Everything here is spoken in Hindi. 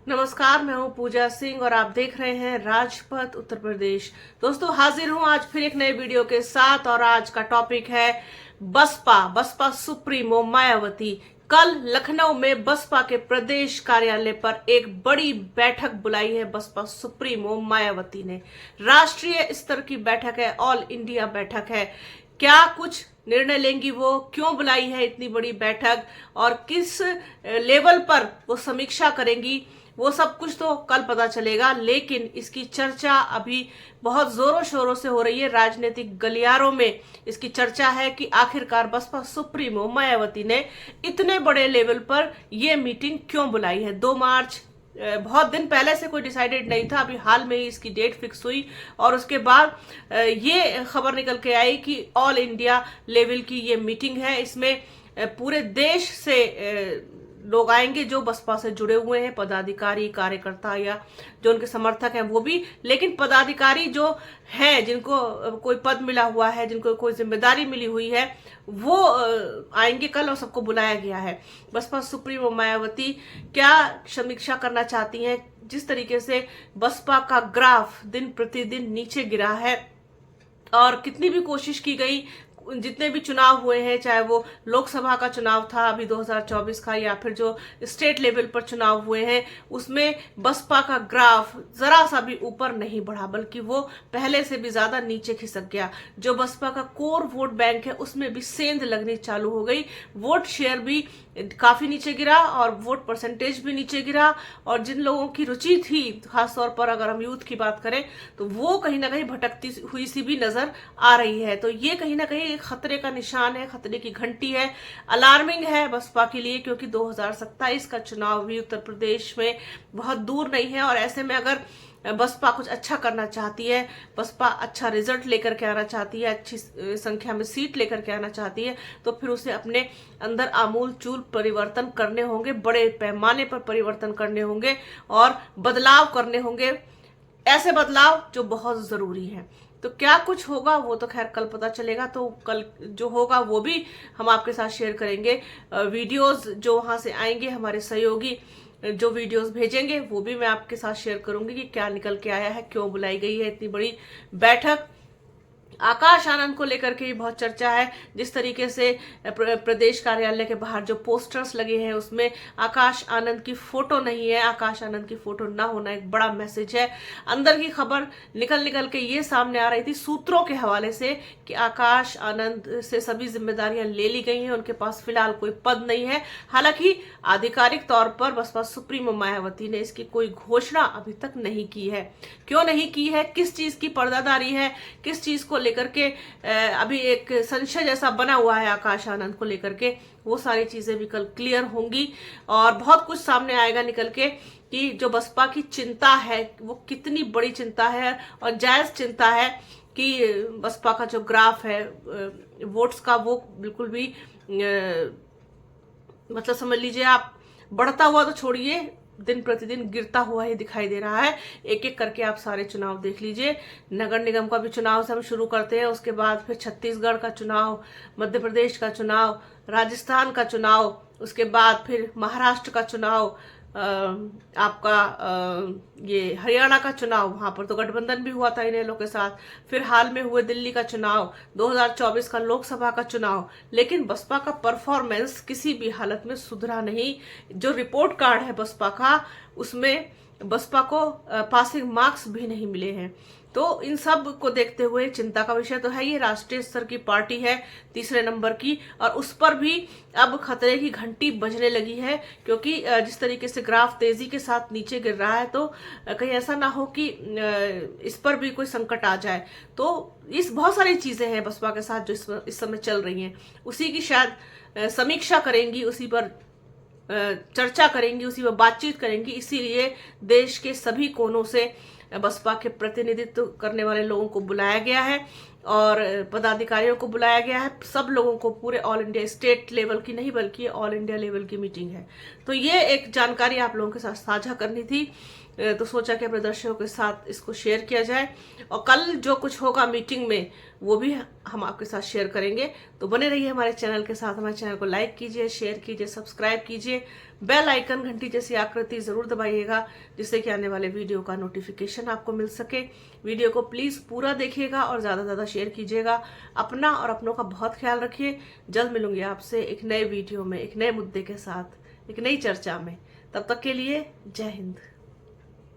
नमस्कार, मैं हूं पूजा सिंह और आप देख रहे हैं राजपथ उत्तर प्रदेश। दोस्तों, हाजिर हूं आज फिर एक नए वीडियो के साथ और आज का टॉपिक है बसपा सुप्रीमो मायावती। कल लखनऊ में बसपा के प्रदेश कार्यालय पर एक बड़ी बैठक बुलाई है बसपा सुप्रीमो मायावती ने। राष्ट्रीय स्तर की बैठक है, ऑल इंडिया बैठक है। क्या कुछ निर्णय लेंगी वो, क्यों बुलाई है इतनी बड़ी बैठक और किस लेवल पर वो समीक्षा करेंगी, वो सब कुछ तो कल पता चलेगा। लेकिन इसकी चर्चा अभी बहुत जोरों शोरों से हो रही है, राजनीतिक गलियारों में इसकी चर्चा है कि आखिरकार बसपा सुप्रीमो मायावती ने इतने बड़े लेवल पर ये मीटिंग क्यों बुलाई है। 2 मार्च बहुत दिन पहले से कोई डिसाइडेड नहीं था, अभी हाल में ही इसकी डेट फिक्स हुई और उसके बाद ये खबर निकल के आई कि ऑल इंडिया लेवल की ये मीटिंग है। इसमें पूरे देश से लोग आएंगे जो बसपा से जुड़े हुए हैं, पदाधिकारी, कार्यकर्ता या जो उनके समर्थक हैं वो भी। लेकिन पदाधिकारी जो हैं, जिनको कोई पद मिला हुआ है, जिनको कोई जिम्मेदारी मिली हुई है, वो आएंगे कल और सबको बुलाया गया है। बसपा सुप्रीमो मायावती क्या समीक्षा करना चाहती हैं, जिस तरीके से बसपा का ग्राफ दिन प्रतिदिन नीचे गिरा है और कितनी भी कोशिश की गई, जितने भी चुनाव हुए हैं, चाहे वो लोकसभा का चुनाव था अभी 2024 का या फिर जो स्टेट लेवल पर चुनाव हुए हैं, उसमें बसपा का ग्राफ जरा सा भी ऊपर नहीं बढ़ा, बल्कि वो पहले से भी ज्यादा नीचे खिसक गया। जो बसपा का कोर वोट बैंक है उसमें भी सेंध लगनी चालू हो गई, वोट शेयर भी काफी नीचे गिरा और वोट परसेंटेज भी नीचे गिरा। और जिन लोगों की रुचि थी, खासतौर पर अगर हम यूथ की बात करें, तो वो कहीं ना कहीं भटकती हुई सी भी नजर आ रही है। तो ये कहीं ना कहीं एक खतरे का निशान है, खतरे की घंटी है, अलार्मिंग है बसपा के लिए, क्योंकि 2027 का चुनाव भी उत्तर प्रदेश में बहुत दूर नहीं है। और ऐसे में अगर बसपा कुछ अच्छा करना चाहती है, बसपा अच्छा रिजल्ट लेकर के आना चाहती है, अच्छी संख्या में सीट लेकर के आना चाहती है, तो फिर उसे अपने अंदर आमूल चूल परिवर्तन करने होंगे, बड़े पैमाने पर परिवर्तन करने होंगे और बदलाव करने होंगे, ऐसे बदलाव जो बहुत जरूरी है। तो क्या कुछ होगा वो तो खैर कल पता चलेगा। तो कल जो होगा वो भी हम आपके साथ शेयर करेंगे। वीडियोस जो वहां से आएंगे, हमारे सहयोगी जो वीडियोस भेजेंगे, वो भी मैं आपके साथ शेयर करूंगी कि क्या निकल के आया है, क्यों बुलाई गई है इतनी बड़ी बैठक। आकाश आनंद को लेकर के भी बहुत चर्चा है। जिस तरीके से प्रदेश कार्यालय के बाहर जो पोस्टर्स लगे हैं उसमें आकाश आनंद की फोटो नहीं है, आकाश आनंद की फोटो ना होना एक बड़ा मैसेज है। अंदर की खबर निकल के ये सामने आ रही थी सूत्रों के हवाले से कि आकाश आनंद से सभी जिम्मेदारियां ले ली गई हैं, उनके पास फिलहाल कोई पद नहीं है। हालांकि आधिकारिक तौर पर बसपा सुप्रीमो मायावती ने इसकी कोई घोषणा अभी तक नहीं की है। क्यों नहीं की है, किस चीज की पर्दादारी है, किस चीज को लेकर के अभी एक संशय जैसा बना हुआ है आकाश आनंद को लेकर के, वो सारी चीजें भी कल क्लियर होंगी और बहुत कुछ सामने आएगा निकल के कि जो बसपा की चिंता है वो कितनी बड़ी चिंता है और जायज चिंता है कि बसपा का जो ग्राफ है वोट्स का, वो बिल्कुल भी मतलब समझ लीजिए आप, बढ़ता हुआ तो छोड़िए, दिन प्रतिदिन गिरता हुआ ही दिखाई दे रहा है। एक एक करके आप सारे चुनाव देख लीजिए। नगर निगम का भी चुनाव से हम शुरू करते हैं, उसके बाद फिर छत्तीसगढ़ का चुनाव, मध्य प्रदेश का चुनाव, राजस्थान का चुनाव, उसके बाद फिर महाराष्ट्र का चुनाव, आपका ये हरियाणा का चुनाव, वहां पर तो गठबंधन भी हुआ था इन लोगों के साथ, फिर हाल में हुए दिल्ली का चुनाव, 2024 का लोकसभा का चुनाव। लेकिन बसपा का परफॉर्मेंस किसी भी हालत में सुधरा नहीं। जो रिपोर्ट कार्ड है बसपा का, उसमें बसपा को पासिंग मार्क्स भी नहीं मिले हैं। तो इन सब को देखते हुए चिंता का विषय तो है, ये राष्ट्रीय स्तर की पार्टी है, तीसरे नंबर की, और उस पर भी अब खतरे की घंटी बजने लगी है। क्योंकि जिस तरीके से ग्राफ तेजी के साथ नीचे गिर रहा है, तो कहीं ऐसा ना हो कि इस पर भी कोई संकट आ जाए। तो इस बहुत सारी चीजें हैं बसपा के साथ जो इस समय चल रही हैं, उसी की शायद समीक्षा करेंगी, उसी पर चर्चा करेंगी, उसी पर बातचीत करेंगी। इसीलिए देश के सभी कोनों से बसपा के प्रतिनिधित्व करने वाले लोगों को बुलाया गया है। और पदाधिकारियों को बुलाया गया है। सब लोगों को, पूरे ऑल इंडिया, स्टेट लेवल की नहीं बल्कि ऑल इंडिया लेवल की मीटिंग है। तो ये एक जानकारी आप लोगों के साथ साझा करनी थी, तो सोचा कि अपने दर्शकों के साथ इसको शेयर किया जाए। और कल जो कुछ होगा मीटिंग में वो भी हम आपके साथ शेयर करेंगे। तो बने रहिए हमारे चैनल के साथ। हमारे चैनल को लाइक कीजिए, शेयर कीजिए, सब्सक्राइब कीजिए, बेल आइकन घंटी जैसी आकृति जरूर दबाइएगा, जिससे कि आने वाले वीडियो का नोटिफिकेशन आपको मिल सके। वीडियो को प्लीज पूरा देखिएगा और ज्यादा से ज्यादा शेयर कीजिएगा। अपना और अपनों का बहुत ख्याल रखिए। जल्द मिलूंगी आपसे एक नए वीडियो में, एक नए मुद्दे के साथ, एक नई चर्चा में। तब तक के लिए जय हिंद।